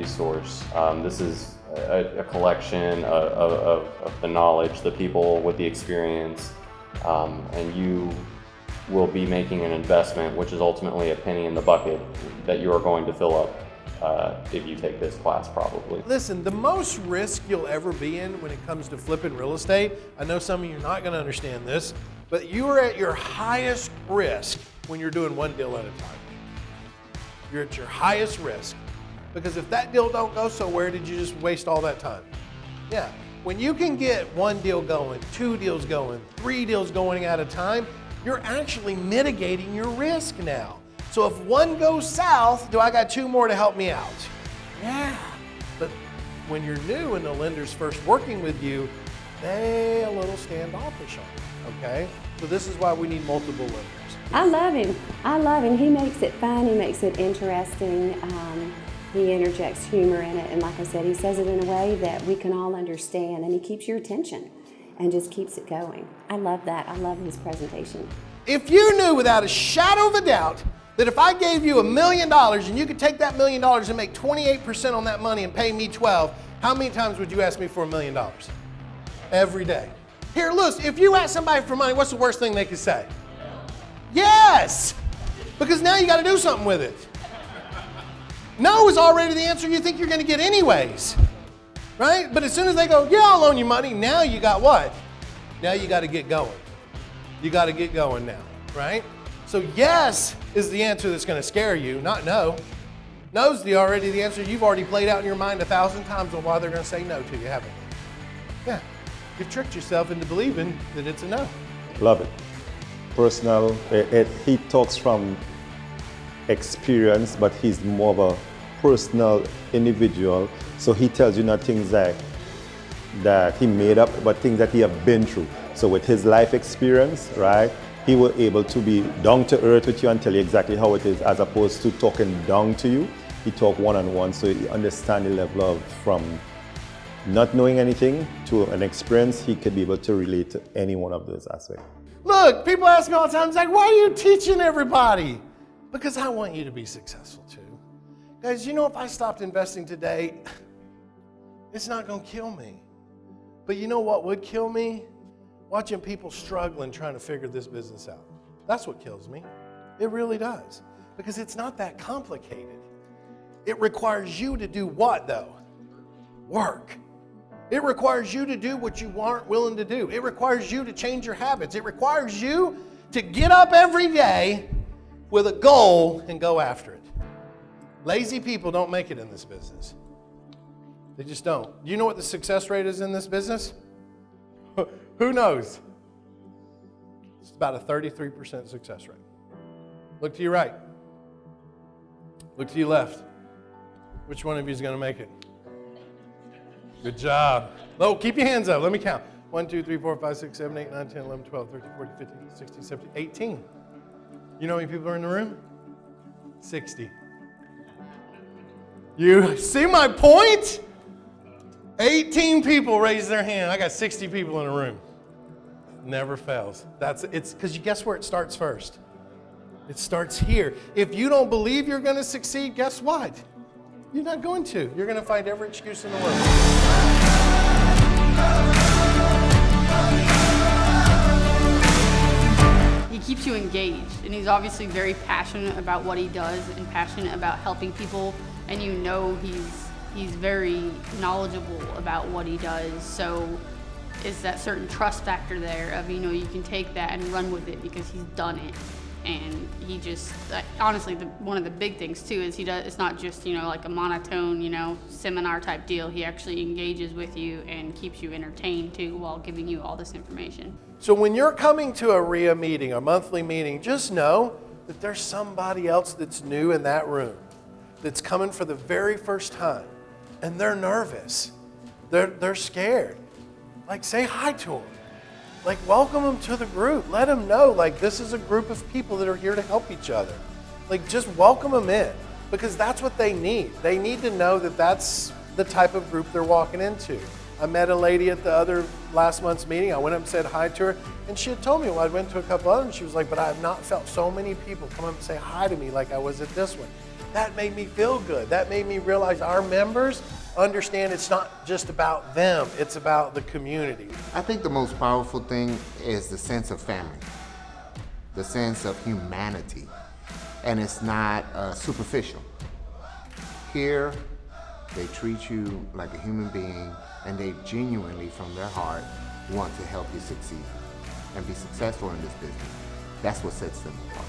resource. This is a collection of the knowledge, the people with the experience, and you will be making an investment, which is ultimately a penny in the bucket that you are going to fill up if you take this class, probably. Listen, the most risk you'll ever be in when it comes to flipping real estate, I know some of you are not going to understand this, but you are at your highest risk when you're doing one deal at a time. You're at your highest risk. Because if that deal don't go so where did you just waste all that time? Yeah, when you can get one deal going, two deals going, three deals going at a time, you're actually mitigating your risk now. So if one goes south, do I got two more to help me out? Yeah, but when you're new and the lender's first working with you, they a little standoffish on it, okay? So this is why we need multiple lenders. I love him. I love him. He makes it fun. He makes it interesting. He interjects humor in it. And like I said, he says it in a way that we can all understand. And he keeps your attention and just keeps it going. I love that. I love his presentation. If you knew without a shadow of a doubt that if I gave you $1 million and you could take that $1 million and make 28% on that money and pay me 12, how many times would you ask me for $1 million? Every day. Here, Lewis, if you ask somebody for money, what's the worst thing they could say? Yes! Because now you got to do something with it. No is already the answer you think you're going to get anyways. Right? But as soon as they go, yeah, I'll loan you money, now you got what? Now you got to get going. You got to get going now, right? So yes is the answer that's going to scare you, not no. No's already the answer you've already played out in your mind 1,000 times on why they're going to say no to you, haven't you? Yeah. You've tricked yourself into believing that it's a no. Love it. Personal, he talks from experience, but he's more of a personal individual. So he tells you not things that he made up, but things that he have been through. So with his life experience, right, he was able to be down to earth with you and tell you exactly how it is, as opposed to talking down to you. He talk one-on-one, so you understand the level of, from not knowing anything to an experience, he could be able to relate to any one of those aspects. Look, people ask me all the time, it's like, why are you teaching everybody? Because I want you to be successful too. Guys, you know, if I stopped investing today, it's not gonna kill me. But you know what would kill me? Watching people struggling trying to figure this business out. That's what kills me. It really does. Because it's not that complicated. It requires you to do what though? Work. It requires you to do what you aren't willing to do. It requires you to change your habits. It requires you to get up every day with a goal and go after it. Lazy people don't make it in this business. They just don't. Do you know what the success rate is in this business? Who knows? It's about a 33% success rate. Look to your right. Look to your left. Which one of you is going to make it? Good job. Oh, keep your hands up. Let me count. 1, 2, 3, 4, 5, 6, 7, 8, 9, 10, 11, 12, 13, 14, 15, 16, 17, 18. You know how many people are in the room? 60. You see my point? 18 people raise their hand. I got 60 people in the room. Never fails. It's because you guess where it starts first? It starts here. If you don't believe you're going to succeed, guess what? You're not going to. You're going to find every excuse in the world. He keeps you engaged, and he's obviously very passionate about what he does and passionate about helping people, and you know he's very knowledgeable about what he does. So is that certain trust factor there of, you know, you can take that and run with it because he's done it. And he just, honestly, one of the big things too is it's not just, you know, like a monotone, you know, seminar type deal. He actually engages with you and keeps you entertained too while giving you all this information. So when you're coming to a RIA meeting, a monthly meeting, just know that there's somebody else that's new in that room that's coming for the very first time, and they're nervous. They're scared. Like, say hi to them. Like, welcome them to the group. Let them know, like, this is a group of people that are here to help each other. Like, just welcome them in, because that's what they need. They need to know that that's the type of group they're walking into. I met a lady at the last month's meeting. I went up and said hi to her, and she had told me, well, I went to a couple others, and she was like, but I have not felt so many people come up and say hi to me like I was at this one. that made me feel good. That made me realize our members understand it's not just about them, it's about the community. I think the most powerful thing is the sense of family, the sense of humanity, and it's not superficial. Here, they treat you like a human being, and they genuinely, from their heart, want to help you succeed and be successful in this business. That's what sets them apart.